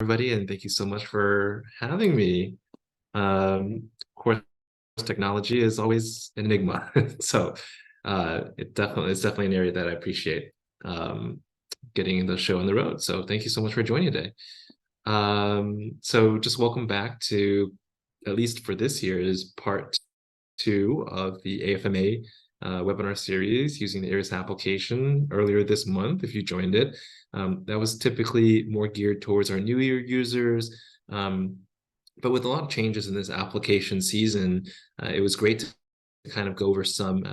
everybody, and thank you so much for having me. Of course, technology is always an enigma, so it's definitely an area that I appreciate um, getting the show on the road. So thank you so much for joining today. So just welcome back to, at least for this year, is part two of the AFMA webinar series using the ERAS application earlier this month, if you joined it. That was typically more geared towards our new year users. But with a lot of changes in this application season, it was great to kind of go over some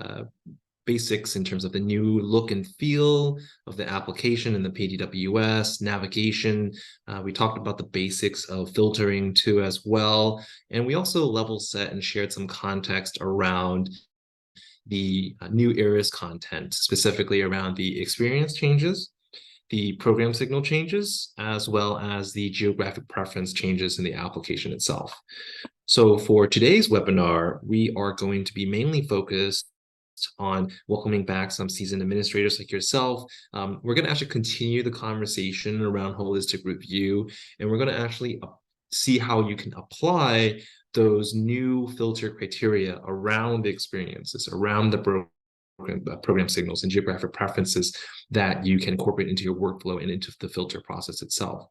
basics in terms of the new look and feel of the application and the PDWS navigation. We talked about the basics of filtering too as well. And we also level set and shared some context around the new ERAS content, specifically around the experience changes, the program signal changes, as well as the geographic preference changes in the application itself. So for today's webinar, we are going to be mainly focused on welcoming back some seasoned administrators like yourself. We're going to actually continue the conversation around holistic review, and we're going to actually see how you can apply those new filter criteria around the experiences, around the program signals and geographic preferences that you can incorporate into your workflow and into the filter process itself.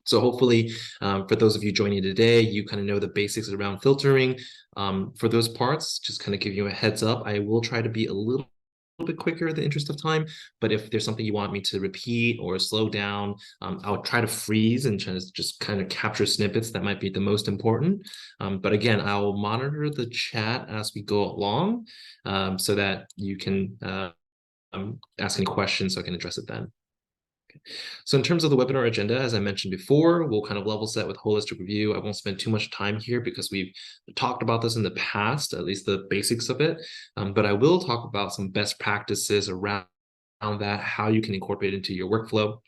So hopefully, for those of you joining today, you kind of know the basics around filtering. For those parts, just kind of give you a heads up, I will try to be a little bit quicker in the interest of time, but if there's something you want me to repeat or slow down, I'll try to freeze and try to just kind of capture snippets that might be the most important. But again, I'll monitor the chat as we go along, so that you can ask any questions so I can address it then. So in terms of the webinar agenda, as I mentioned before, we'll kind of level set with holistic review. I won't spend too much time here because we've talked about this in the past, at least the basics of it. But I will talk about some best practices around that, how you can incorporate it into your workflow.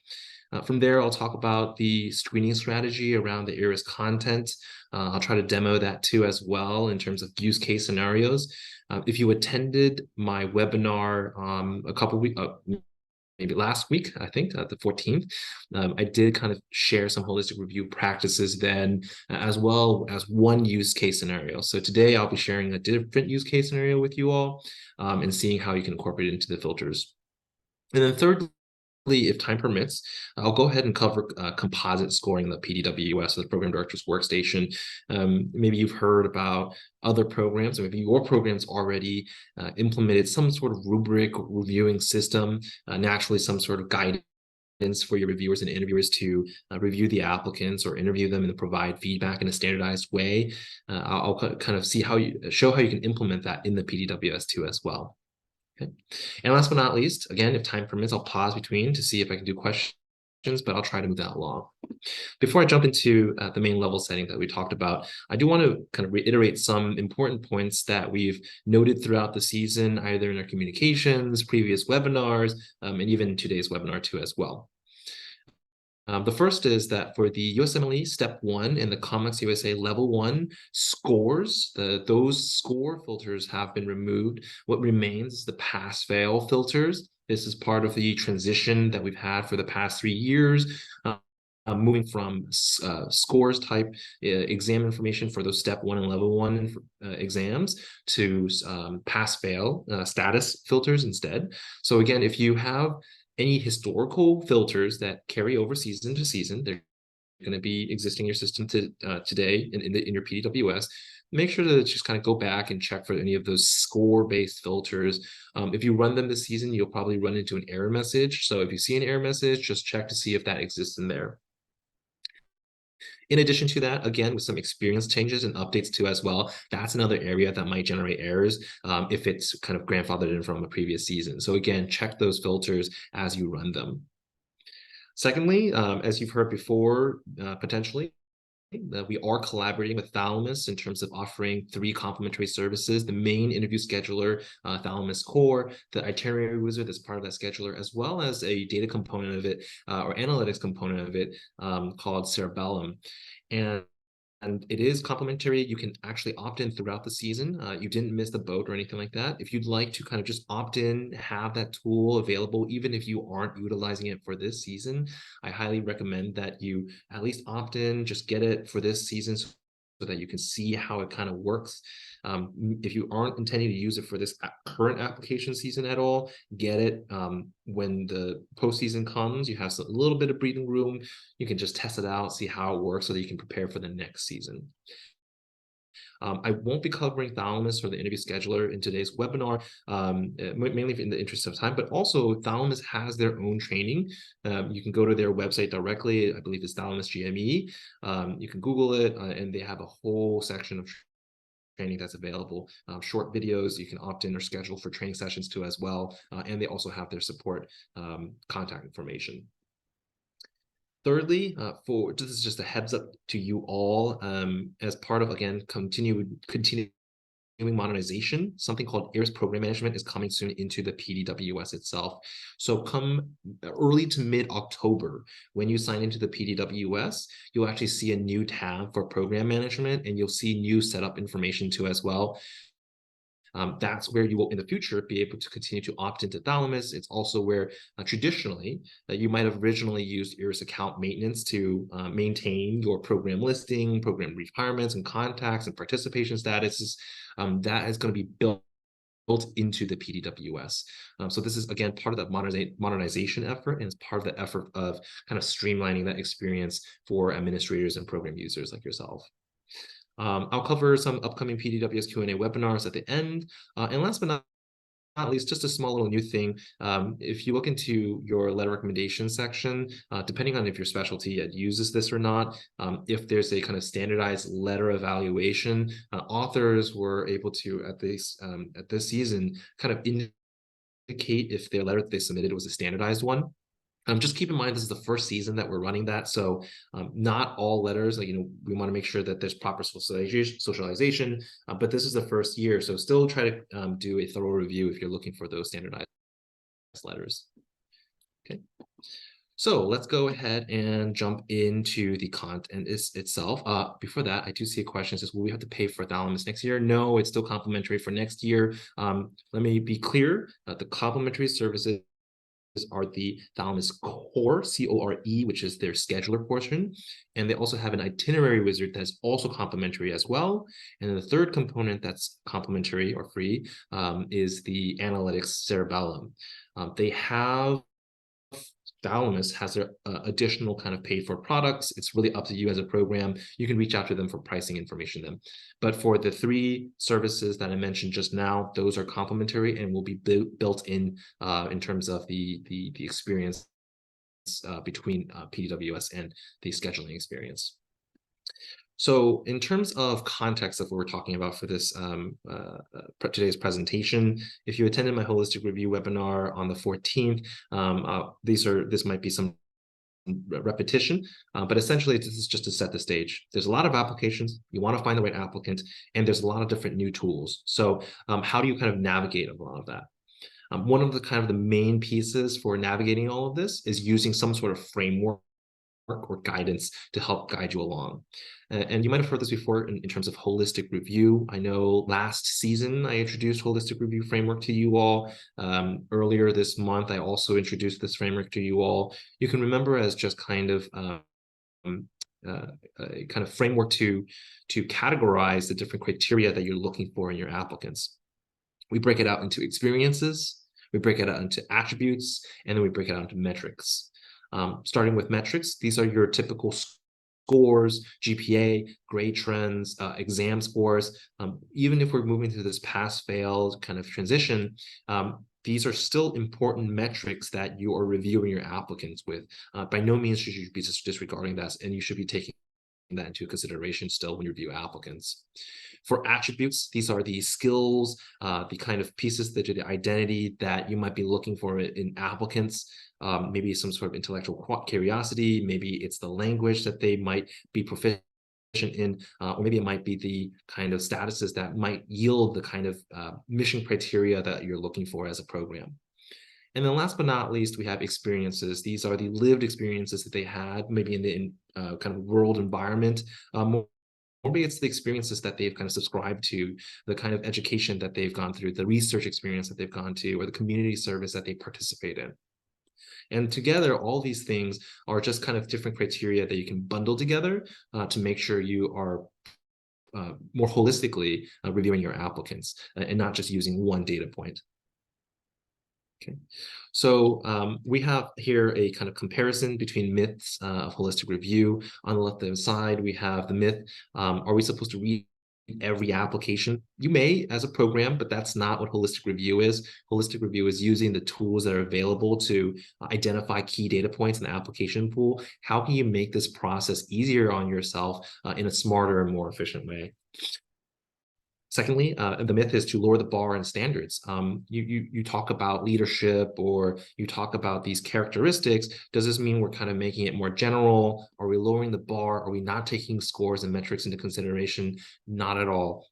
From there, I'll talk about the screening strategy around the ERAS content. I'll try to demo that too as well in terms of use case scenarios. If you attended my webinar a couple weeks, maybe last week, I think, the 14th, I did kind of share some holistic review practices then, as well as one use case scenario. So today I'll be sharing a different use case scenario with you all, and seeing how you can incorporate it into the filters. And then thirdly, if time permits, I'll go ahead and cover composite scoring, the PDWS, or the Program Director's Workstation. Maybe you've heard about other programs, or maybe your program's already implemented some sort of rubric reviewing system, naturally some sort of guidance for your reviewers and interviewers to review the applicants or interview them and provide feedback in a standardized way. I'll kind of show how you can implement that in the PDWS too as well. Okay. And last but not least, again, if time permits, I'll pause between to see if I can do questions, but I'll try to move that along. Before I jump into the main level setting that we talked about, I do want to kind of reiterate some important points that we've noted throughout the season, either in our communications, previous webinars, and even today's webinar too as well. The first is that for the USMLE Step 1 and the COMEX USA Level 1 scores, those score filters have been removed. What remains is the pass-fail filters. This is part of the transition that we've had for the past 3 years, moving from scores type exam information for those Step 1 and Level 1 exams to pass-fail status filters instead. So again, if you have any historical filters that carry over season to season, they're going to be existing in your system today in your PDWS. Make sure to just kind of go back and check for any of those score-based filters. If you run them this season, you'll probably run into an error message. So if you see an error message, just check to see if that exists in there. In addition to that, again, with some experience changes and updates too as well, that's another area that might generate errors if it's kind of grandfathered in from a previous season. So again, check those filters as you run them. Secondly, as you've heard before, potentially, we are collaborating with Thalamus in terms of offering 3 complementary services: the main interview scheduler, Thalamus Core, the itinerary wizard that's part of that scheduler, as well as a data component of it, or analytics component of it, called Cerebellum. And it is complimentary. You can actually opt in throughout the season. You didn't miss the boat or anything like that. If you'd like to kind of just opt in, have that tool available, even if you aren't utilizing it for this season, I highly recommend that you at least opt in, just get it for this season so that you can see how it kind of works. If you aren't intending to use it for this current application season at all, get it when the postseason comes. You have a little bit of breathing room. You can just test it out, see how it works so that you can prepare for the next season. I won't be covering Thalamus or the interview scheduler in today's webinar, mainly in the interest of time, but also Thalamus has their own training. You can go to their website directly. I believe it's Thalamus GME. You can Google it, and they have a whole section of training that's available. Short videos, you can opt in or schedule for training sessions too as well. And they also have their support contact information. Thirdly, this is just a heads up to you all, as part of, again, continuing modernization, something called ERAS program management is coming soon into the PDWS itself. So come early to mid-October, when you sign into the PDWS, you'll actually see a new tab for program management, and you'll see new setup information too as well. That's where you will in the future be able to continue to opt into Thalamus. It's also where traditionally you might have originally used ERAS account maintenance to maintain your program listing, program requirements and contacts and participation statuses. That is going to be built into the PDWS. So this is, again, part of the modernization effort, and it's part of the effort of kind of streamlining that experience for administrators and program users like yourself. I'll cover some upcoming PDWS Q&A webinars at the end. And last but not least, just a small little new thing. If you look into your letter recommendation section, depending on if your specialty uses this or not, if there's a kind of standardized letter evaluation, authors were able to, at this season, kind of indicate if their letter that they submitted was a standardized one. Just keep in mind, this is the first season that we're running that. So not all letters, we want to make sure that there's proper socialization, but this is the first year. So still try to do a thorough review if you're looking for those standardized letters. Okay. So let's go ahead and jump into the content itself. Before that, I do see a question that says, will we have to pay for Thalamus next year? No, it's still complimentary for next year. Let me be clear, the complimentary services are the Thalamus Core, C-O-R-E, which is their scheduler portion. And they also have an itinerary wizard that's also complimentary as well. And then the third component that's complimentary or free is the analytics cerebellum. Thalamus has their additional kind of paid for products. It's really up to you as a program. You can reach out to them for pricing information then. But for the three services that I mentioned just now, those are complimentary and will be built in terms of the experience between PDWS and the scheduling experience. So in terms of context of what we're talking about for this today's presentation, if you attended my holistic review webinar on the 14th, this might be some repetition, but essentially this is just to set the stage. There's a lot of applications. You want to find the right applicant, and there's a lot of different new tools. So how do you kind of navigate a lot of that? One of the kind of the main pieces for navigating all of this is using some sort of framework or guidance to help guide you along. And you might have heard this before in terms of holistic review. I know last season I introduced holistic review framework to you all. Earlier this month, I also introduced this framework to you all. You can remember as just kind of a kind of framework to categorize the different criteria that you're looking for in your applicants. We break it out into experiences, we break it out into attributes, and then we break it out into metrics. Starting with metrics, these are your typical scores, GPA, grade trends, exam scores. Even if we're moving through this pass-fail kind of transition, these are still important metrics that you are reviewing your applicants with. By no means should you be disregarding that, and you should be taking that into consideration still when you review applicants. For attributes, these are the skills, the kind of pieces that are the identity that you might be looking for in applicants. Maybe some sort of intellectual curiosity, maybe it's the language that they might be proficient in, or maybe it might be the kind of statuses that might yield the kind of mission criteria that you're looking for as a program. And then last but not least, we have experiences. These are the lived experiences that they had, maybe in the kind of world environment, more maybe it's the experiences that they've kind of subscribed to, the kind of education that they've gone through, the research experience that they've gone to, or the community service that they participate in. And together, all these things are just kind of different criteria that you can bundle together to make sure you are more holistically reviewing your applicants and not just using one data point. Okay, so we have here a kind of comparison between myths of holistic review. On the left-hand side, we have the myth, are we supposed to read every application? You may as a program, but that's not what holistic review is. Holistic review is using the tools that are available to identify key data points in the application pool. How can you make this process easier on yourself in a smarter and more efficient way? Secondly, the myth is to lower the bar and standards. You talk about leadership, or you talk about these characteristics. Does this mean we're kind of making it more general? Are we lowering the bar? Are we not taking scores and metrics into consideration? Not at all.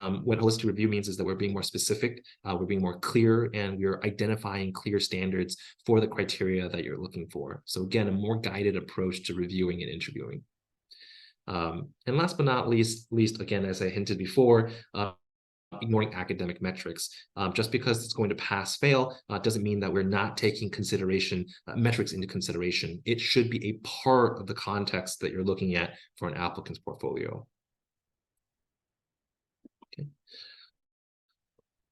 What holistic review means is that we're being more specific, we're being more clear, and we're identifying clear standards for the criteria that you're looking for. So again, a more guided approach to reviewing and interviewing. And last but not least, again, as I hinted before, ignoring academic metrics. Just because it's going to pass fail doesn't mean that we're not taking metrics into consideration. It should be a part of the context that you're looking at for an applicant's portfolio. Okay.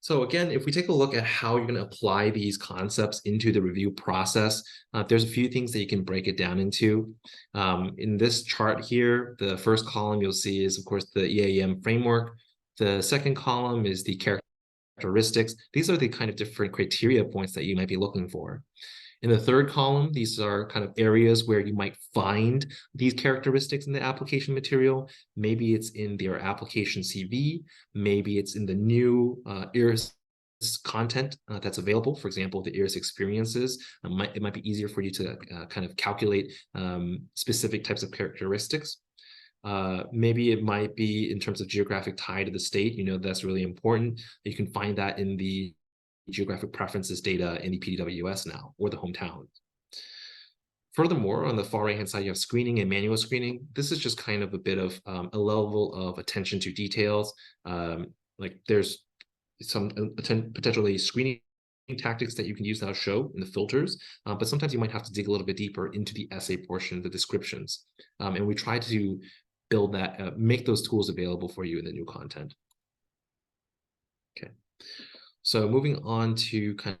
So again, if we take a look at how you're going to apply these concepts into the review process, there's a few things that you can break it down into. In this chart here, the first column you'll see is, of course, the EAM framework. The second column is the characteristics. These are the kind of different criteria points that you might be looking for. In the third column, these are kind of areas where you might find these characteristics in the application material. Maybe it's in their application CV, maybe it's in the new ERAS content that's available. For example, the ERAS experiences, it might be easier for you to kind of calculate specific types of characteristics. Maybe it might be in terms of geographic tie to the state. That's really important. You can find that in the geographic preferences data in the PDWS now, or the hometown. Furthermore, on the far right hand side, you have screening and manual screening. This is just kind of a bit of a level of attention to details. Like there's some potentially screening tactics that you can use that I'll show in the filters, but sometimes you might have to dig a little bit deeper into the essay portion, the descriptions. And we try to build that, make those tools available for you in the new content. Okay. So moving on to kind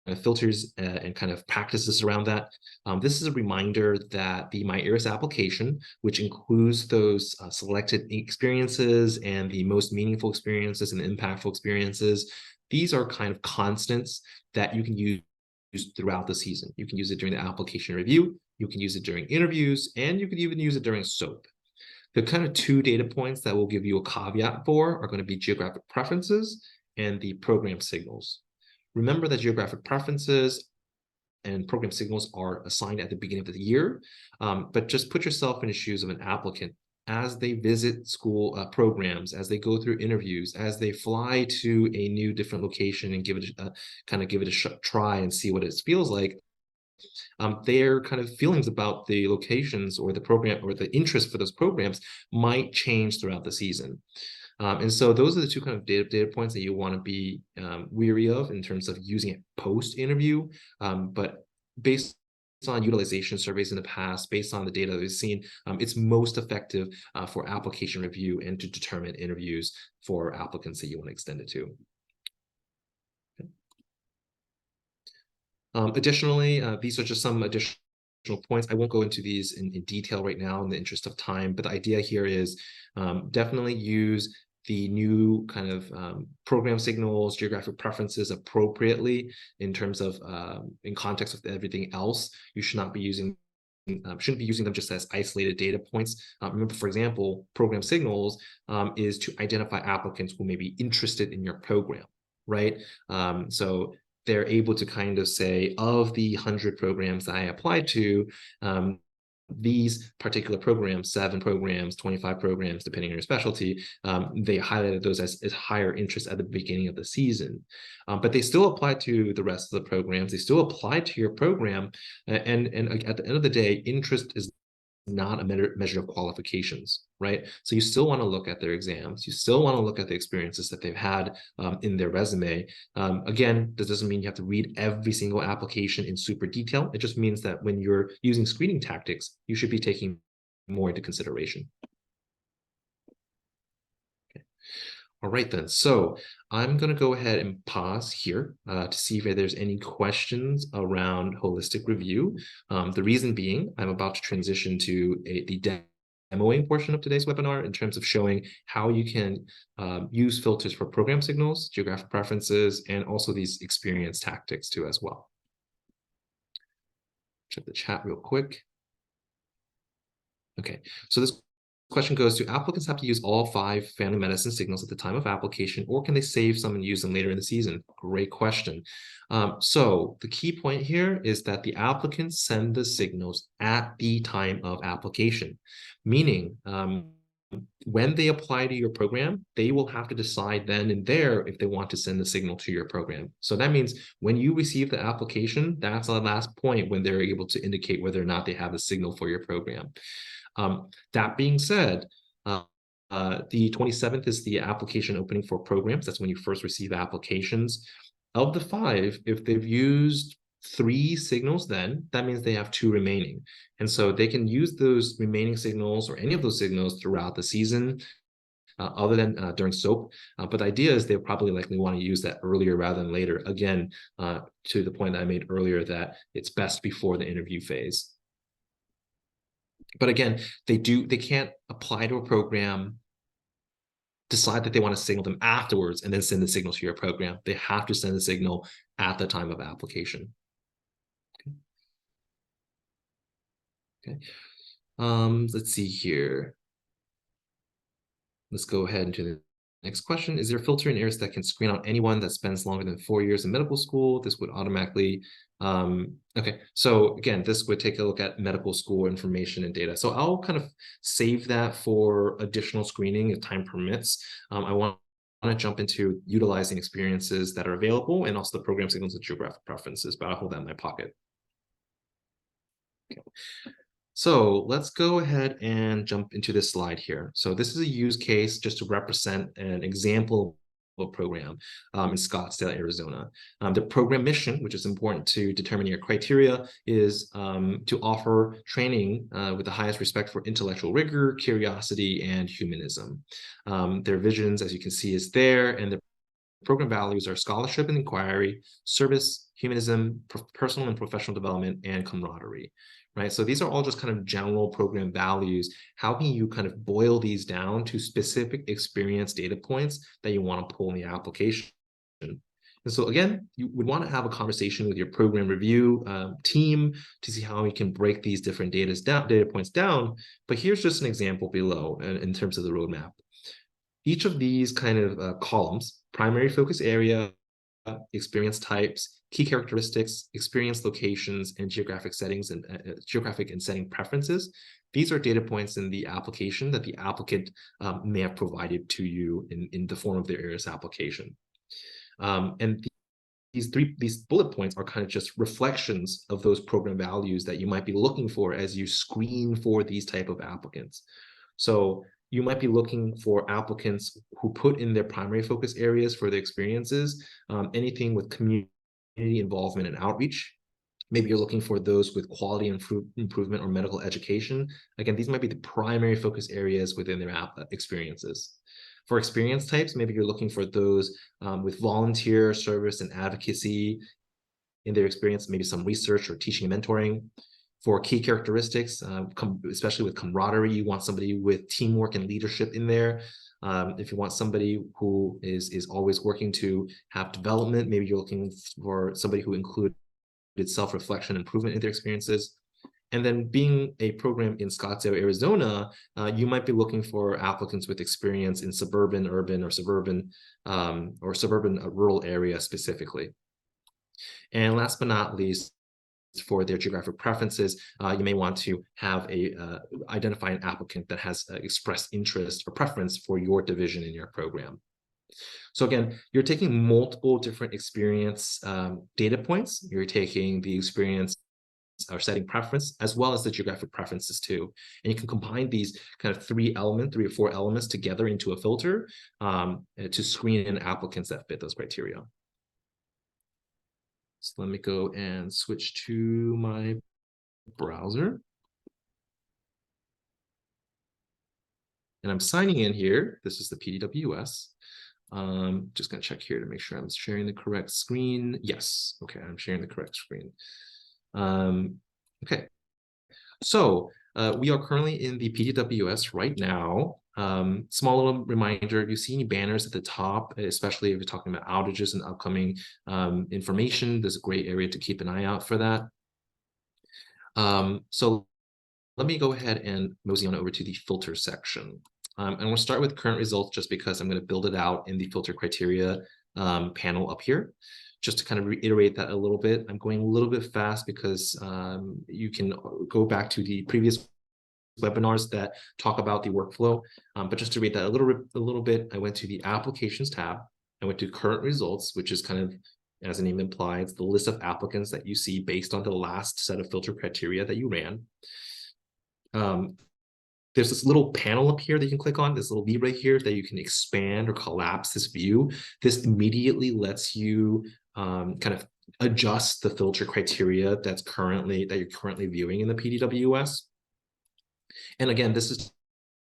of filters and kind of practices around that. This is a reminder that the My ERAS application, which includes those selected experiences and the most meaningful experiences and impactful experiences, these are kind of constants that you can use throughout the season. You can use it during the application review, you can use it during interviews, and you could even use it during SOAP. The kind of two data points that we'll give you a caveat for are going to be geographic preferences and the program signals. Remember that geographic preferences and program signals are assigned at the beginning of the year, but just put yourself in the shoes of an applicant as they visit school programs, as they go through interviews, as they fly to a new different location and give it a try and see what it feels like. Their kind of feelings about the locations or the program or the interest for those programs might change throughout the season. And so those are the two kind of data points that you want to be weary of in terms of using it post-interview. But based on utilization surveys in the past, based on the data that we've seen, it's most effective for application review and to determine interviews for applicants that you want to extend it to. Okay. Additionally, these are just some additional points. I won't go into these in detail right now in the interest of time, but the idea here is definitely use the new kind of program signals, geographic preferences appropriately in terms of in context with everything else. You should not be using shouldn't be using them just as isolated data points. Remember, for example, program signals is to identify applicants who may be interested in your program, right? So they're able to kind of say, of the 100 programs that I applied to, these particular programs, 7 programs, 25 programs, depending on your specialty, they highlighted those as higher interest at the beginning of the season. But they still apply to the rest of the programs. They still apply to your program. And at the end of the day, interest is not a measure of qualifications, right? So you still want to look at their exams. You still want to look at the experiences that they've had in their resume. Again, this doesn't mean you have to read every single application in super detail. It just means that when you're using screening tactics, you should be taking more into consideration. All right, then. So I'm going to go ahead and pause here to see if there's any questions around holistic review. The reason being, I'm about to transition to the demoing portion of today's webinar in terms of showing how you can use filters for program signals, geographic preferences, and also these experience tactics too as well. Check the chat real quick. Okay, so this question goes, do applicants have to use all 5 family medicine signals at the time of application, or can they save some and use them later in the season? Great question. So the key point here is that the applicants send the signals at the time of application, meaning when they apply to your program, they will have to decide then and there if they want to send the signal to your program. So that means when you receive the application, that's the last point when they're able to indicate whether or not they have a signal for your program. That being said, the 27th is the application opening for programs. That's when you first receive applications. Of the 5, if they've used 3 signals, then that means they have 2 remaining. And so they can use those remaining signals or any of those signals throughout the season, other than during SOAP. But the idea is they'll probably likely want to use that earlier rather than later. Again, to the point that I made earlier, that it's best before the interview phase. But again, they can't apply to a program, decide that they want to signal them afterwards, and then send the signal to your program. They have to send the signal at the time of application. Okay. Let's see here. Let's go ahead into the next question. Is there a filter in ERAS that can screen out anyone that spends longer than 4 years in medical school? This would automatically, okay. So again, this would take a look at medical school information and data. So I'll kind of save that for additional screening if time permits. I want to jump into utilizing experiences that are available and also the program signals and geographic preferences, but I'll hold that in my pocket. Okay. So let's go ahead and jump into this slide here. So this is a use case just to represent an example of a program in Scottsdale, Arizona. The program mission, which is important to determine your criteria, is to offer training with the highest respect for intellectual rigor, curiosity, and humanism. Their visions, as you can see, is there, and the program values are scholarship and inquiry, service, humanism, personal and professional development, and camaraderie. Right, so these are all just kind of general program values. How can you kind of boil these down to specific experience data points that you want to pull in the application? And so again, you would want to have a conversation with your program review team to see how we can break these different data points down. But here's just an example below in terms of the roadmap. Each of these kind of columns, primary focus area, experience types, key characteristics, experience locations, and geographic settings and geographic and setting preferences. These are data points in the application that the applicant may have provided to you in the form of their ERAS application. And these bullet points are kind of just reflections of those program values that you might be looking for as you screen for these type of applicants. So you might be looking for applicants who put in their primary focus areas for their experiences, anything with community involvement and outreach. Maybe you're looking for those with quality improvement or medical education. Again, these might be the primary focus areas within their experiences. For experience types, maybe you're looking for those with volunteer service and advocacy in their experience, maybe some research or teaching and mentoring. For key characteristics, especially with camaraderie, you want somebody with teamwork and leadership in there. If you want somebody who is always working to have development, maybe you're looking for somebody who included self-reflection, improvement in their experiences. And then being a program in Scottsdale, Arizona, you might be looking for applicants with experience in suburban, urban, or suburban rural area specifically. And last but not least, for their geographic preferences, you may want to have identify an applicant that has expressed interest or preference for your division in your program. So again, you're taking multiple different experience data points. You're taking the experience or setting preference, as well as the geographic preferences too. And you can combine these kind of three or four elements together into a filter to screen in applicants that fit those criteria. So let me go and switch to my browser. And I'm signing in here. This is the PDWS. Just gonna check here to make sure I'm sharing the correct screen. Yes, okay, I'm sharing the correct screen. Okay, so we are currently in the PDWS right now. Small little reminder, if you see any banners at the top, especially if you're talking about outages and upcoming information, there's a great area to keep an eye out for that. So let me go ahead and mosey on over to the filter section. And we'll start with current results just because I'm going to build it out in the filter criteria panel up here. Just to kind of reiterate that a little bit, I'm going a little bit fast because you can go back to the previous webinars that talk about the workflow. But just to read that a little bit, I went to the applications tab. I went to current results, which is kind of, as the name implies, the list of applicants that you see based on the last set of filter criteria that you ran. There's this little panel up here that you can click on, this little V right here that you can expand or collapse this view. This immediately lets you kind of adjust the filter criteria that you're currently viewing in the PDWS. And again, this is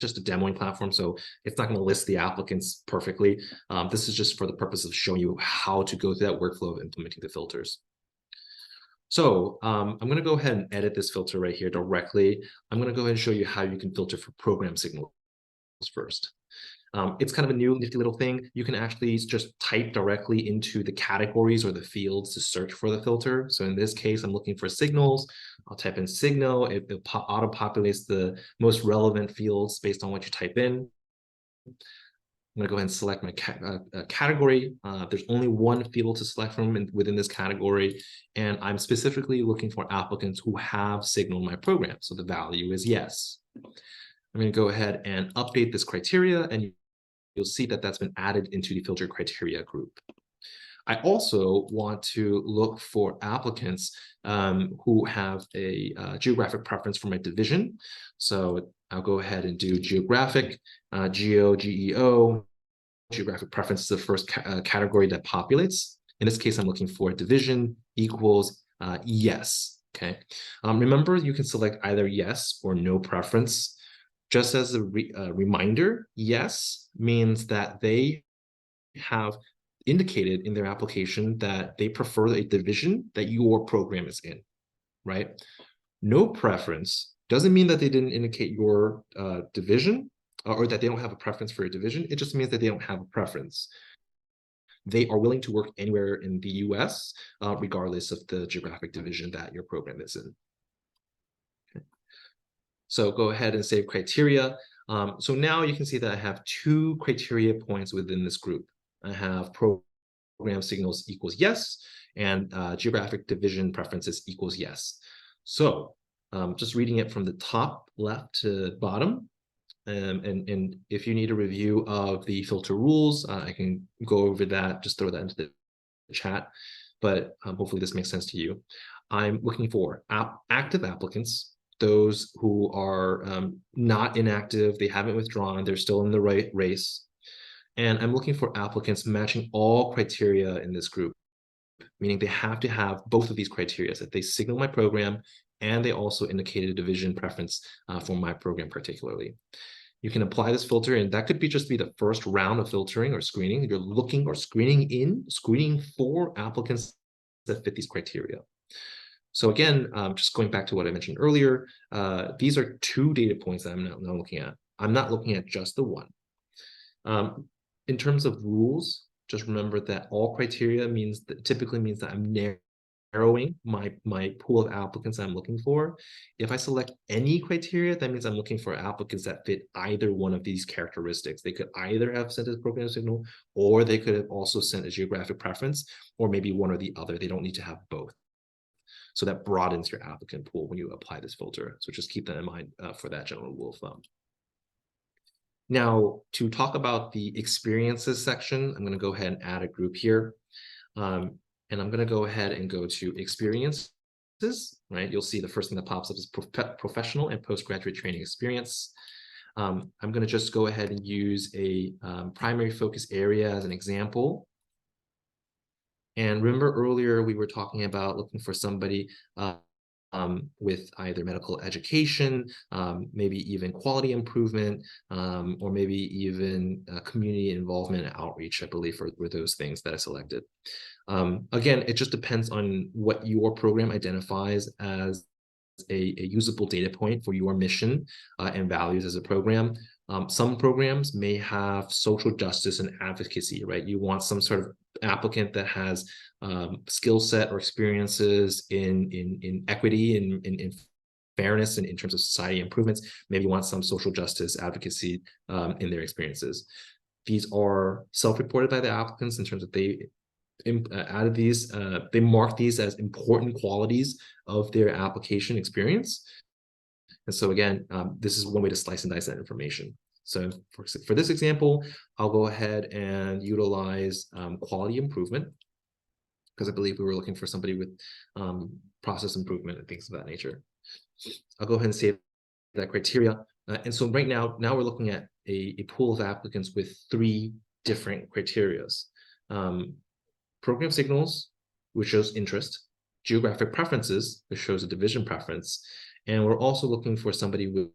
just a demoing platform, so it's not going to list the applicants perfectly. This is just for the purpose of showing you how to go through that workflow of implementing the filters. So I'm going to go ahead and edit this filter right here directly. I'm going to go ahead and show you how you can filter for program signals first. It's kind of a new nifty little thing. You can actually just type directly into the categories or the fields to search for the filter. So in this case, I'm looking for signals. I'll type in signal. It auto-populates the most relevant fields based on what you type in. I'm going to go ahead and select my category. There's only one field to select from within this category, and I'm specifically looking for applicants who have signal in my program. So the value is yes. I'm going to go ahead and update this criteria, and you'll see that that's been added into the filter criteria group. I also want to look for applicants who have a geographic preference for my division. So I'll go ahead and do geographic, GEO. Geographic preference is the first category that populates. In this case, I'm looking for division equals yes. Okay. Remember, you can select either yes or no preference. Just as a reminder, yes means that they have indicated in their application that they prefer a division that your program is in, right? No preference doesn't mean that they didn't indicate your division or that they don't have a preference for a division. It just means that they don't have a preference. They are willing to work anywhere in the US, regardless of the geographic division that your program is in. Okay. So go ahead and save criteria. So now you can see that I have two criteria points within this group. I have program signals equals yes, and geographic division preferences equals yes. So just reading it from the top left to bottom, and if you need a review of the filter rules, I can go over that, just throw that into the chat, but hopefully this makes sense to you. I'm looking for active applicants, those who are not inactive, they haven't withdrawn, they're still in the right race. And I'm looking for applicants matching all criteria in this group, meaning they have to have both of these criteria, that they signal my program and they also indicated a division preference for my program particularly. You can apply this filter, and that could be just the first round of filtering or screening. You're looking or screening for applicants that fit these criteria. So again, just going back to what I mentioned earlier, these are two data points that I'm now looking at. I'm not looking at just the one. In terms of rules, just remember that all criteria typically means that I'm narrowing my pool of applicants I'm looking for. If I select any criteria, that means I'm looking for applicants that fit either one of these characteristics. They could either have sent a program signal, or they could have also sent a geographic preference, or maybe one or the other. They don't need to have both. So that broadens your applicant pool when you apply this filter. So just keep that in mind for that general rule of thumb. Now, to talk about the experiences section, I'm going to go ahead and add a group here. And I'm going to go ahead and go to experience. right? You'll see the first thing that pops up is professional and postgraduate training experience. I'm going to just go ahead and use a primary focus area as an example. And remember earlier we were talking about looking for somebody with either medical education, maybe even quality improvement, or maybe even community involvement and outreach, I believe, were those things that I selected. Again, it just depends on what your program identifies as a usable data point for your mission and values as a program. Some programs may have social justice and advocacy, right? You want some sort of applicant that has skill set or experiences in equity, in fairness, and in terms of society improvements. Maybe you want some social justice advocacy in their experiences. These are self-reported by the applicants in terms of they added these, they mark these as important qualities of their application experience. And so again, this is one way to slice and dice that information. So for this example, I'll go ahead and utilize quality improvement, because I believe we were looking for somebody with process improvement and things of that nature. I'll go ahead and save that criteria. And so right now we're looking at a pool of applicants with 3 different criterias. Program signals, which shows interest, geographic preferences, which shows a division preference, and we're also looking for somebody with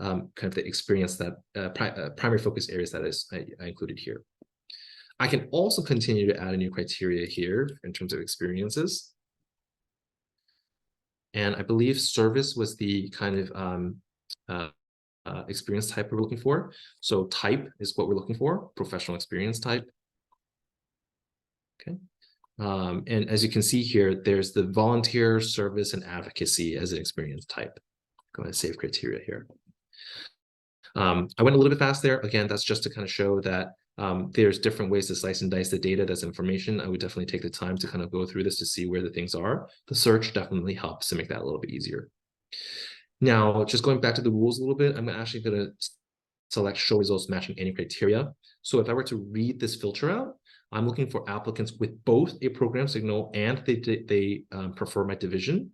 kind of the experience that primary focus areas that I included here. I can also continue to add a new criteria here in terms of experiences. And I believe service was the kind of experience type we're looking for. So type is what we're looking for, professional experience type. Okay. And as you can see here, there's the volunteer, service, and advocacy as an experience type. Go ahead and save criteria here. I went a little bit fast there. Again, that's just to kind of show that there's different ways to slice and dice the data that's information. I would definitely take the time to kind of go through this to see where the things are. The search definitely helps to make that a little bit easier. Now, just going back to the rules a little bit, I'm actually going to select show results matching any criteria. So if I were to read this filter out, I'm looking for applicants with both a program signal and they prefer my division.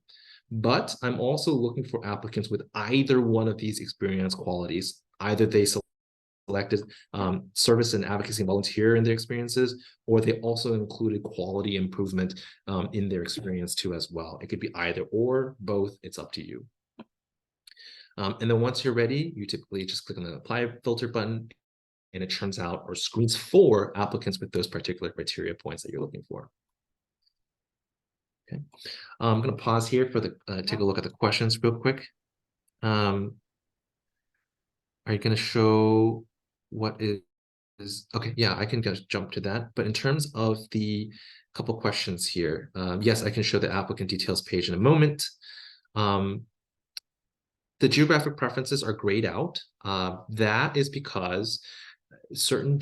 But I'm also looking for applicants with either one of these experience qualities. Either they selected service and advocacy and volunteer in their experiences, or they also included quality improvement in their experience too as well. It could be either or, both, it's up to you. And then once you're ready, you typically just click on the apply filter button, and it turns out or screens for applicants with those particular criteria points that you're looking for. Okay, I'm going to pause here for the take a look at the questions real quick. Are you going to show what is okay? Yeah, I can just jump to that. But in terms of the couple questions here, yes, I can show the applicant details page in a moment. The geographic preferences are grayed out. That is because certain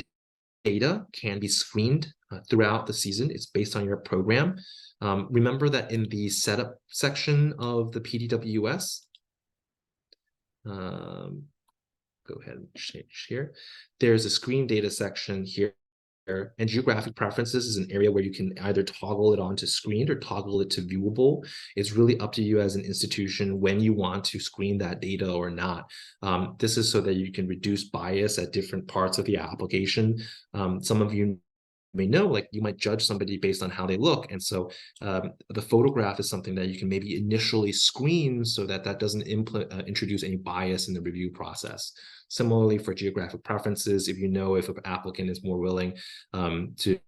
data can be screened throughout the season. It's based on your program. Remember that in the setup section of the PDWS, go ahead and change here. There's a screen data section here, and geographic preferences is an area where you can either toggle it on to screened or toggle it to viewable. It's really up to you as an institution when you want to screen that data or not. This is so that you can reduce bias at different parts of the application. Some of you may know, like you might judge somebody based on how they look. And so the photograph is something that you can maybe initially screen so that that doesn't introduce any bias in the review process. Similarly, for geographic preferences, if you know if an applicant is more willing to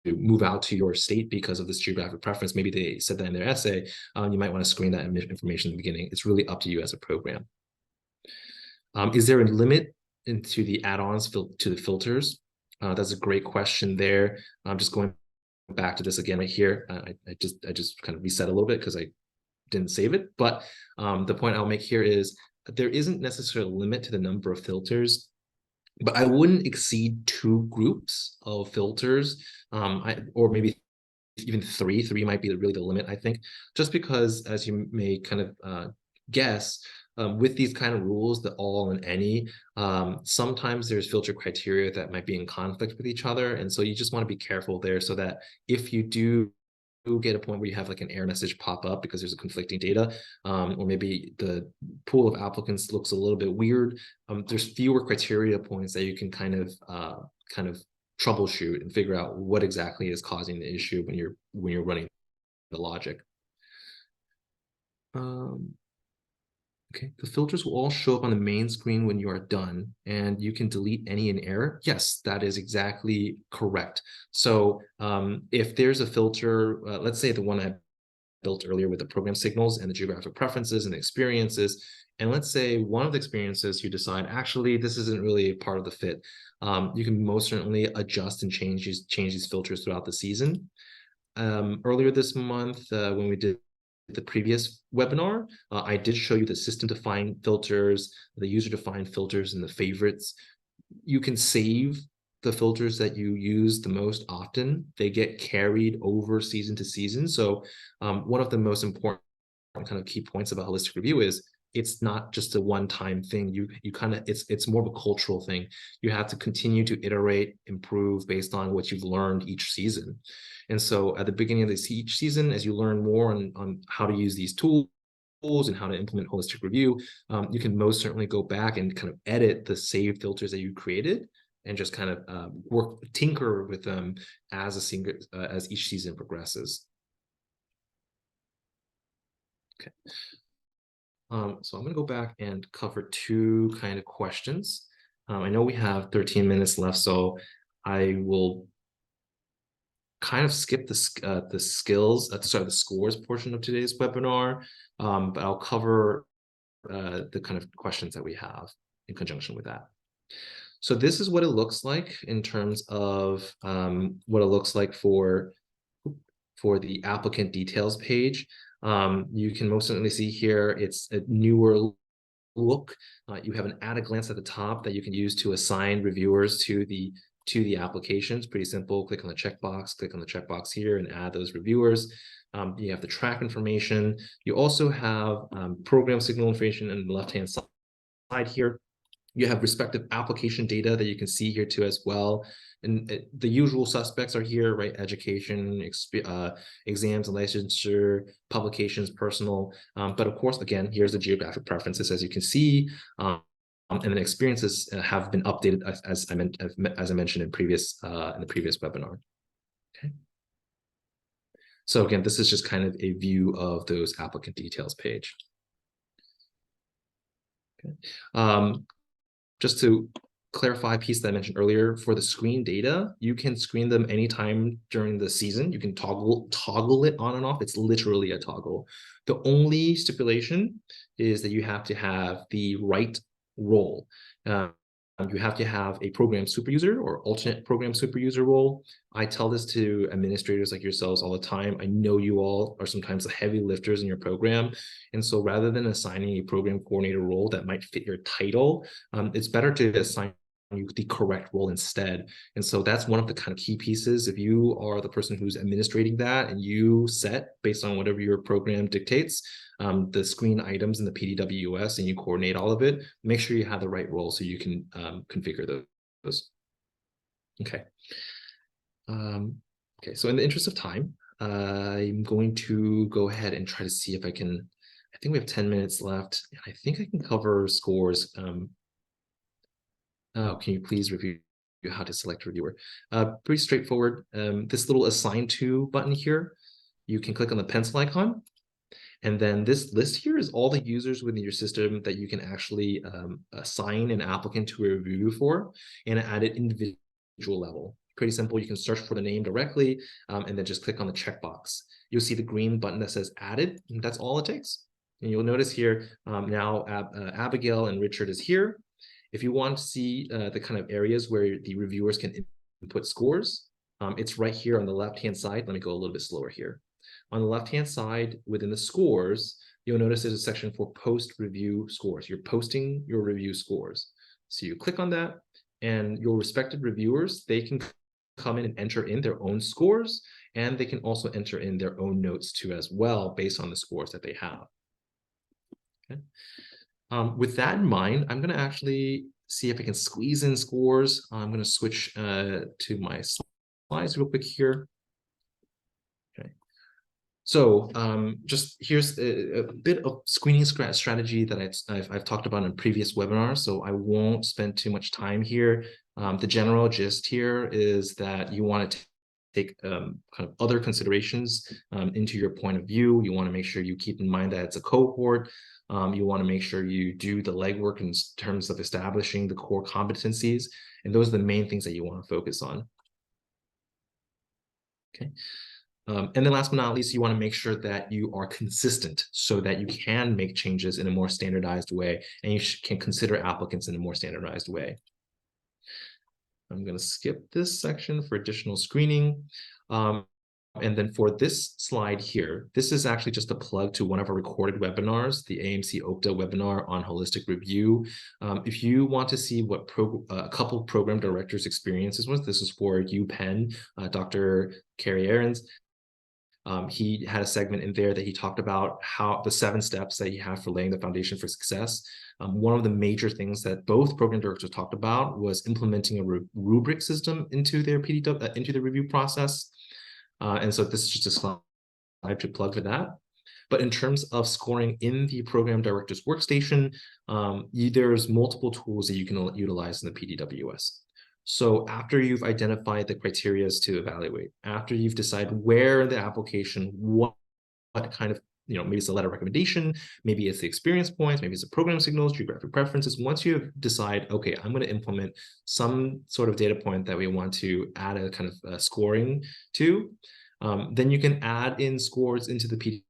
move out to your state because of this geographic preference, maybe they said that in their essay, you might want to screen that information in the beginning. It's really up to you as a program. Is there a limit into the add-ons to the filters? That's a great question there. I'm just going back to this again right here. I just kind of reset a little bit because I didn't save it. But the point I'll make here is there isn't necessarily a limit to the number of filters, but I wouldn't exceed 2 groups of filters, or maybe even 3. 3 might be really the limit, I think, just because, as you may kind of guess, with these kind of rules, the all and any, sometimes there's filter criteria that might be in conflict with each other. And so you just want to be careful there so that if you do get a point where you have like an error message pop up because there's a conflicting data, or maybe the pool of applicants looks a little bit weird, there's fewer criteria points that you can kind of troubleshoot and figure out what exactly is causing the issue when you're running the logic. Okay, the filters will all show up on the main screen when you are done, and you can delete any in error. Yes, that is exactly correct. So if there's a filter, let's say the one I built earlier with the program signals and the geographic preferences and the experiences, and let's say one of the experiences you decide, actually, this isn't really a part of the fit. You can most certainly adjust and change these filters throughout the season. Earlier this month, when we did the previous webinar, I did show you the system-defined filters, the user-defined filters, and the favorites. You can save the filters that you use the most often. They get carried over season to season. So one of the most important kind of key points about holistic review is it's not just a one-time thing. You kind of it's more of a cultural thing. You have to continue to iterate, improve based on what you've learned each season. And so at the beginning of each season, as you learn more on how to use these tools and how to implement holistic review, you can most certainly go back and kind of edit the saved filters that you created and just kind of tinker with them as as each season progresses. Okay. So I'm going to go back and cover two kind of questions. I know we have 13 minutes left, so I will kind of skip the scores portion of today's webinar, but I'll cover the kind of questions that we have in conjunction with that. So this is what it looks like in terms of what it looks like for the applicant details page. You can most certainly see here, it's a newer look. You have an at a glance at the top that you can use to assign reviewers to the applications. Pretty simple. Click on the checkbox, click on the checkbox here and add those reviewers. You have the track information. You also have program signal information on the left-hand side here. You have respective application data that you can see here too as well. And the usual suspects are here, right? Education, exams and licensure, publications, personal. But of course, again, here's the geographic preferences, as you can see. And then experiences have been updated as I mentioned in the previous webinar. Okay. So again, this is just kind of a view of those applicant details page. Okay. Just to clarify a piece that I mentioned earlier, for the screen data, you can screen them anytime during the season. You can toggle it on and off. It's literally a toggle. The only stipulation is that you have to have the right role. You have to have a program super user or alternate program super user role. I tell this to administrators like yourselves all the time. I know you all are sometimes the heavy lifters in your program. And so rather than assigning a program coordinator role that might fit your title, it's better to assign you the correct role instead. And so that's one of the kind of key pieces. If you are the person who's administrating that and you set based on whatever your program dictates, the screen items in the PDWS and you coordinate all of it, make sure you have the right role so you can configure those. Okay. Okay, so in the interest of time, I'm going to go ahead and try to see if I can, I think we have 10 minutes left. I think I can cover scores. Oh, can you please review how to select a reviewer? Pretty straightforward. This little assign to button here, you can click on the pencil icon. And then this list here is all the users within your system that you can actually assign an applicant to a review for and at an individual level. Pretty simple. You can search for the name directly and then just click on the checkbox. You'll see the green button that says added, and that's all it takes. And you'll notice here now Abigail and Richard is here. If you want to see the kind of areas where the reviewers can input scores, it's right here on the left-hand side. Let me go a little bit slower here. On the left-hand side within the scores, you'll notice there's a section for post-review scores. You're posting your review scores. So you click on that and your respective reviewers, they can come in and enter in their own scores, and they can also enter in their own notes too as well based on the scores that they have. Okay. With that in mind, I'm going to actually see if I can squeeze in scores. I'm going to switch to my slides real quick here. Okay. So just here's a bit of screening strategy that I've talked about in previous webinars, so I won't spend too much time here. The general gist here is that you want to take kind of other considerations into your point of view. You want to make sure you keep in mind that it's a cohort. You want to make sure you do the legwork in terms of establishing the core competencies, and those are the main things that you want to focus on. Okay. And then last but not least, you want to make sure that you are consistent so that you can make changes in a more standardized way and you can consider applicants in a more standardized way. I'm going to skip this section for additional screening. And then for this slide here, this is actually just a plug to one of our recorded webinars, the AMC OPTA webinar on holistic review. If you want to see what a couple program directors' experiences was, this is for UPenn, Dr. Carrie Ahrens. He had a segment in there that he talked about how the 7 steps that you have for laying the foundation for success. One of the major things that both program directors talked about was implementing a rubric system into their into the review process. And so this is just a slide to plug for that. But in terms of scoring in the program director's workstation, there's multiple tools that you can utilize in the PDWS. So after you've identified the criteria to evaluate, after you've decided where in the application, what kind of, maybe it's a letter of recommendation, maybe it's the experience points, maybe it's the program signals, geographic preferences. Once you decide, okay, I'm going to implement some sort of data point that we want to add a kind of scoring to, then you can add in scores into the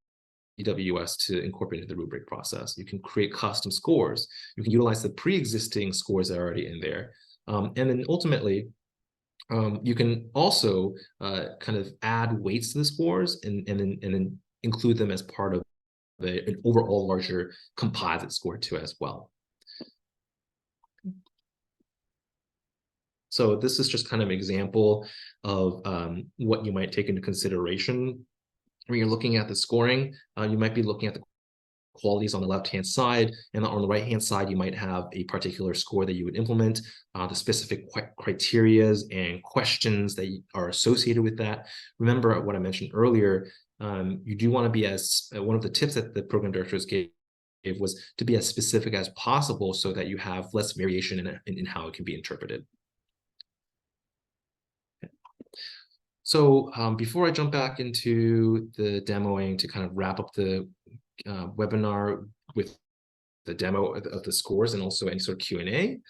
PDWS to incorporate into the rubric process. You can create custom scores. You can utilize the pre-existing scores that are already in there. And then ultimately, you can also kind of add weights to the scores and then include them as part of an overall larger composite score too as well. So this is just kind of an example of what you might take into consideration when you're looking at the scoring. You might be looking at the qualities on the left-hand side, and on the right-hand side, you might have a particular score that you would implement, the specific criterias and questions that are associated with that. Remember what I mentioned earlier, you do want to be as, one of the tips that the program directors gave was to be as specific as possible so that you have less variation in how it can be interpreted. So before I jump back into the demoing to kind of wrap up the webinar with the demo of the scores and also any sort of Q&A,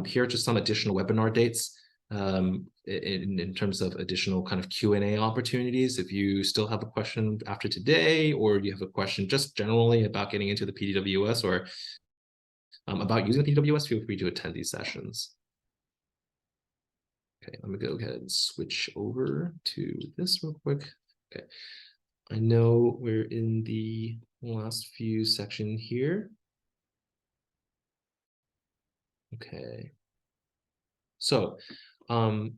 here are just some additional webinar dates in terms of additional kind of Q&A opportunities. If you still have a question after today, or you have a question just generally about getting into the PDWS or about using the PDWS, feel free to attend these sessions. Okay, let me go ahead and switch over to this real quick. Okay, I know we're in the last few section here. Okay, so I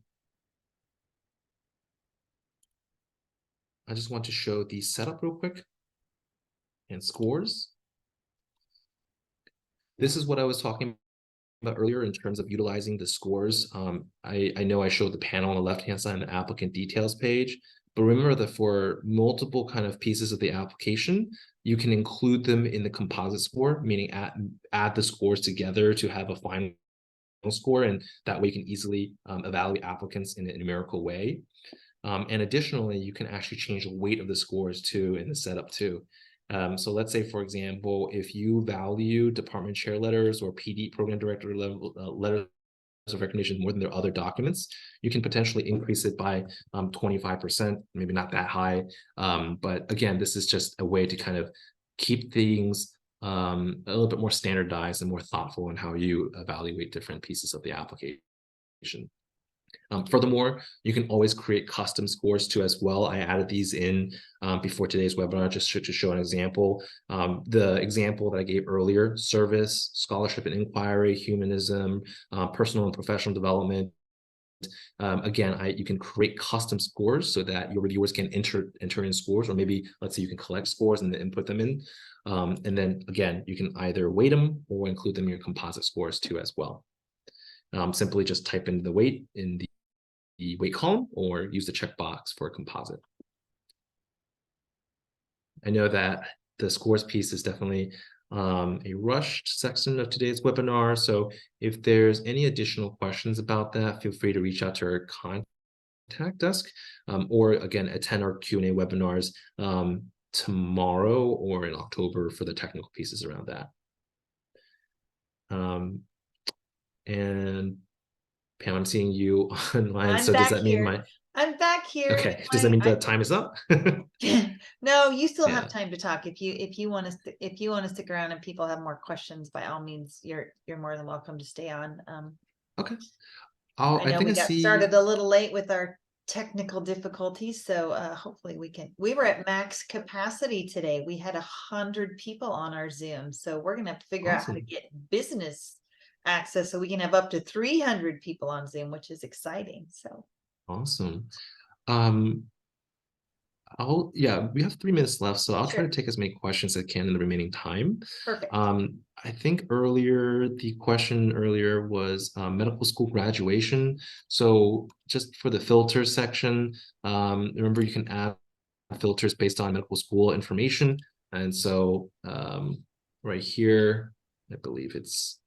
just want to show the setup real quick and scores. This is what I was talking about earlier in terms of utilizing the scores. I know I showed the panel on the left-hand side and the applicant details page, but remember that for multiple kind of pieces of the application, you can include them in the composite score, meaning add the scores together to have a final score, and that way you can easily evaluate applicants in a numerical way. And additionally, you can actually change the weight of the scores too in the setup too. So let's say, for example, if you value department chair letters or PD program director level letters of recognition more than their other documents, you can potentially increase it by 25%, maybe not that high. But again, this is just a way to kind of keep things a little bit more standardized and more thoughtful in how you evaluate different pieces of the application. Furthermore, you can always create custom scores too as well. I added these in before today's webinar just to show an example. The example that I gave earlier, service, scholarship and inquiry, humanism, personal and professional development. Again, you can create custom scores so that your reviewers can enter in scores, or maybe let's say you can collect scores and then input them in. And then again, you can either weight them or include them in your composite scores too as well. Simply just type in the weight in the weight column or use the checkbox for a composite. I know that the scores piece is definitely a rushed section of today's webinar. So if there's any additional questions about that, feel free to reach out to our contact desk, or again, attend our Q&A webinars tomorrow or in October for the technical pieces around that. And Pam, I'm seeing you online. So does that mean I'm back here. Okay, does that mean the time is up? No, you still have Yeah. time to talk. If you want to stick around and people have more questions, by all means, you're more than welcome to stay on. Okay. I know we got started see. a little late with our technical difficulties, so hopefully we were at max capacity today. We had 100 people on our Zoom, so we're gonna have to figure out how to Awesome. get business access so we can have up to 300 people on Zoom, which is exciting. So Awesome. Yeah, we have 3 minutes left, so I'll try to take as many questions as I can in the remaining time. Perfect. I think the question earlier was medical school graduation. So just for the filter section, remember you can add filters based on medical school information. And so right here, I believe it's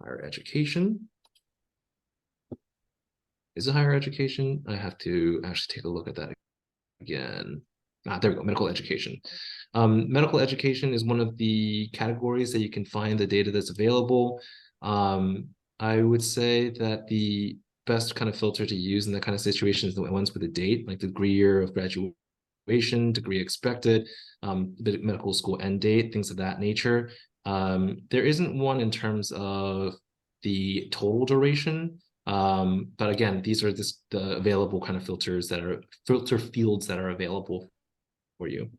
higher education. Is it higher education? I have to actually take a look at that again. There we go, medical education. Medical education is one of the categories that you can find the data that's available. I would say that the best kind of filter to use in that kind of situation is the ones with a date, like the degree year of graduation, degree expected, medical school end date, things of that nature. There isn't one in terms of the total duration. But again, these are the available kind of filter fields that are available for you.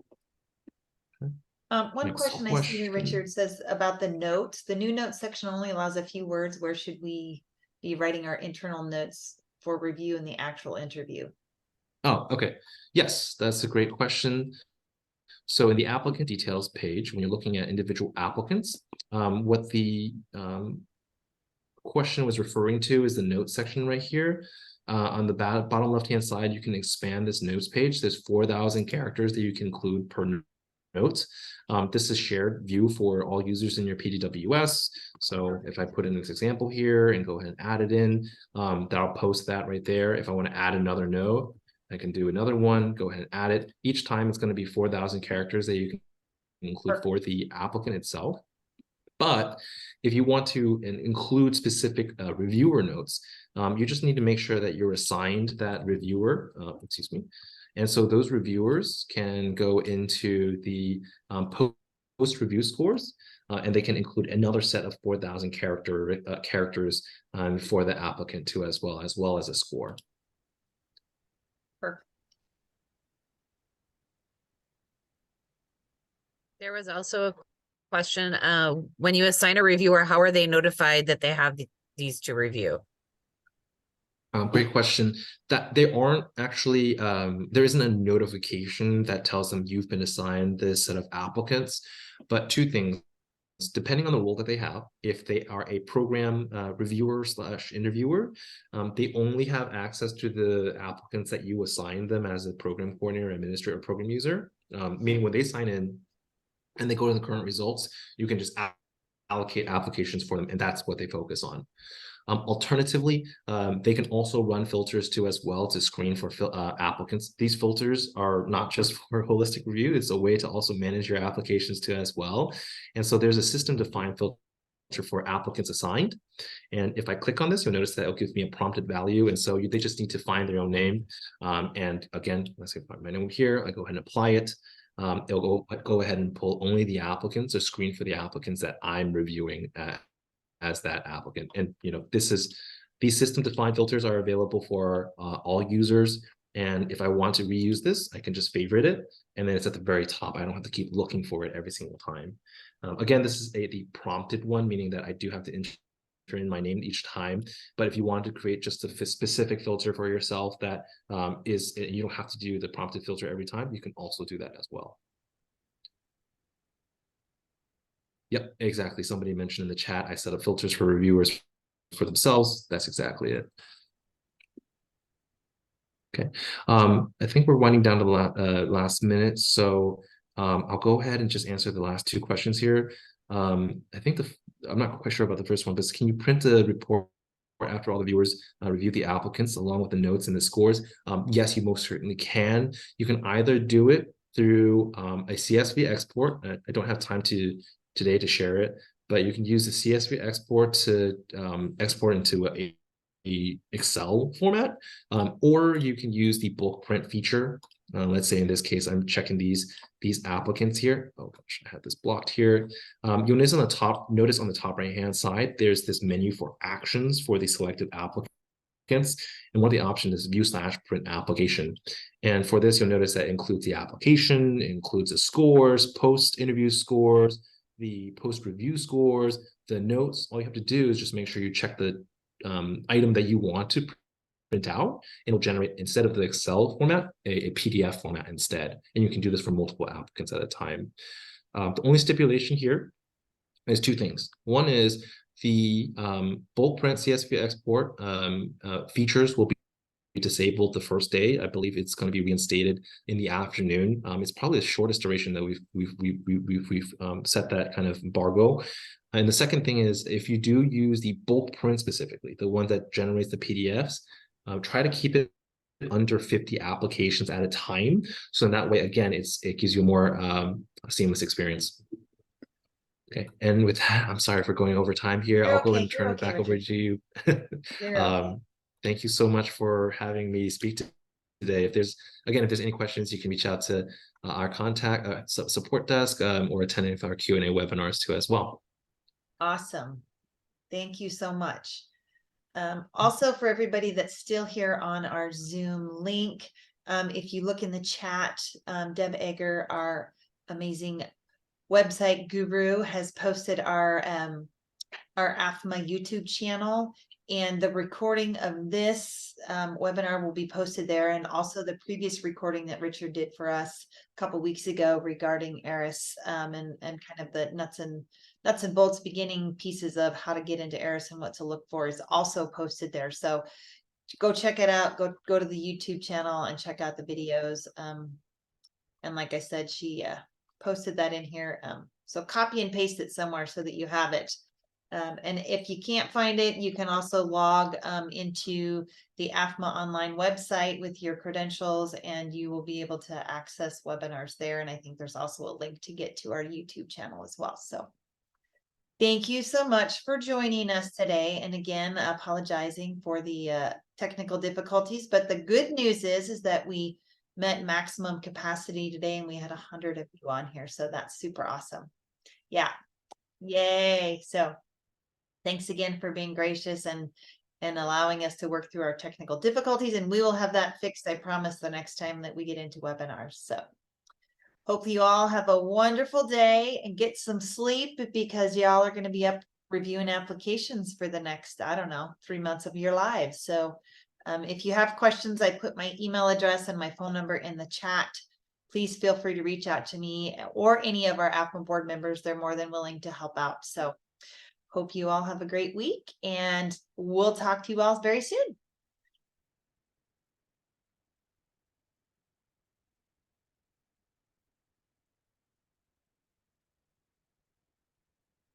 One question I see here, Richard, says about the notes. The new notes section only allows a few words. Where should we be writing our internal notes for review in the actual interview? Oh, okay. Yes, that's a great question. So in the applicant details page, when you're looking at individual applicants, what the question was referring to is the notes section right here. On the bottom left-hand side, you can expand this notes page. There's 4,000 characters that you can include per note. This is shared view for all users in your PDWS. So if I put in this example here and go ahead and add it in, that'll post that right there. If I want to add another note, I can do another one, go ahead and add it. Each time it's going to be 4,000 characters that you can include for the applicant itself. But if you want to include specific reviewer notes, you just need to make sure that you're assigned that reviewer, excuse me. And so those reviewers can go into the post review scores, and they can include another set of 4,000 characters for the applicant too, as well as a score. Perfect. There was also a question, when you assign a reviewer, how are they notified that they have these to review? Great question. That they aren't actually, there isn't a notification that tells them you've been assigned this set of applicants, but two things. Depending on the role that they have, if they are a program reviewer / interviewer, they only have access to the applicants that you assign them as a program coordinator, administrator, or program user. Meaning when they sign in and they go to the current results, you can just allocate applications for them, and that's what they focus on. Alternatively, they can also run filters too as well to screen for applicants. These filters are not just for holistic review, it's a way to also manage your applications too as well. And so there's a system-defined filter for applicants assigned. And if I click on this, you'll notice that it'll give me a prompted value. And so they just need to find their own name. And again, let's say my name here, I go ahead and apply it. It'll go ahead and pull only the applicants or screen for the applicants that I'm reviewing as that applicant. And these system defined filters are available for all users. And if I want to reuse this, I can just favorite it, and then it's at the very top. I don't have to keep looking for it every single time. Again, this is the prompted one, meaning that I do have to enter in my name each time. But if you want to create just a specific filter for yourself that you don't have to do the prompted filter every time, you can also do that as well. Yep, exactly. Somebody mentioned in the chat, I set up filters for reviewers for themselves. That's exactly it. Okay. I think we're winding down to the last minute, so I'll go ahead and just answer the last two questions here. I think I'm not quite sure about the first one, but can you print a report after all the viewers review the applicants along with the notes and the scores? Yes, you most certainly can. You can either do it through a CSV export. I don't have time today to share it, but you can use the CSV export to export into a Excel format, or you can use the bulk print feature. Let's say in this case, I'm checking these applicants here. Oh gosh, I had this blocked here. You'll notice on the top right hand side, there's this menu for actions for the selected applicants. And one of the options is view/print application. And for this, you'll notice that includes the application, includes the scores, post-interview scores, the post-review scores, the notes. All you have to do is just make sure you check the item that you want to print out. It'll generate, instead of the Excel format, a PDF format instead. And you can do this for multiple applicants at a time. The only stipulation here is two things. One is the bulk print CSV export features will be disabled the first day. I believe it's going to be reinstated in the afternoon. It's probably the shortest duration that we've set that kind of embargo. And the second thing is, if you do use the bulk print specifically, the one that generates the PDFs, try to keep it under 50 applications at a time. So in that way, again, it gives you a more seamless experience. Okay, and with that, I'm sorry for going over time here. You're I'll go okay. and turn You're it okay, back over Richard. to you. You're okay. Thank you so much for having me speak today. If there's any questions, you can reach out to our contact support desk or attend any of our Q&A webinars too as well. Awesome. Thank you so much. Also, for everybody that's still here on our Zoom link, if you look in the chat, Deb Egger, our amazing website guru, has posted our AFMA YouTube channel, and the recording of this webinar will be posted there, and also the previous recording that Richard did for us a couple weeks ago regarding ERAS and kind of the nuts and bolts beginning pieces of how to get into ERAS and what to look for is also posted there. So go check it out. Go to the YouTube channel and check out the videos. And like I said, she posted that in here. So copy and paste it somewhere so that you have it. And if you can't find it, you can also log into the AFMA online website with your credentials, and you will be able to access webinars there. And I think there's also a link to get to our YouTube channel as well. So thank you so much for joining us today. And again, apologizing for the technical difficulties, but the good news is that we met maximum capacity today and we had 100 of you on here. So that's super awesome. Yeah. Yay. So thanks again for being gracious and allowing us to work through our technical difficulties, and we will have that fixed, I promise, the next time that we get into webinars. So hope you all have a wonderful day and get some sleep, because y'all are going to be up reviewing applications for the next, I don't know, 3 months of your lives. So if you have questions, I put my email address and my phone number in the chat. Please feel free to reach out to me or any of our AFMA board members. They're more than willing to help out. So hope you all have a great week, and we'll talk to you all very soon.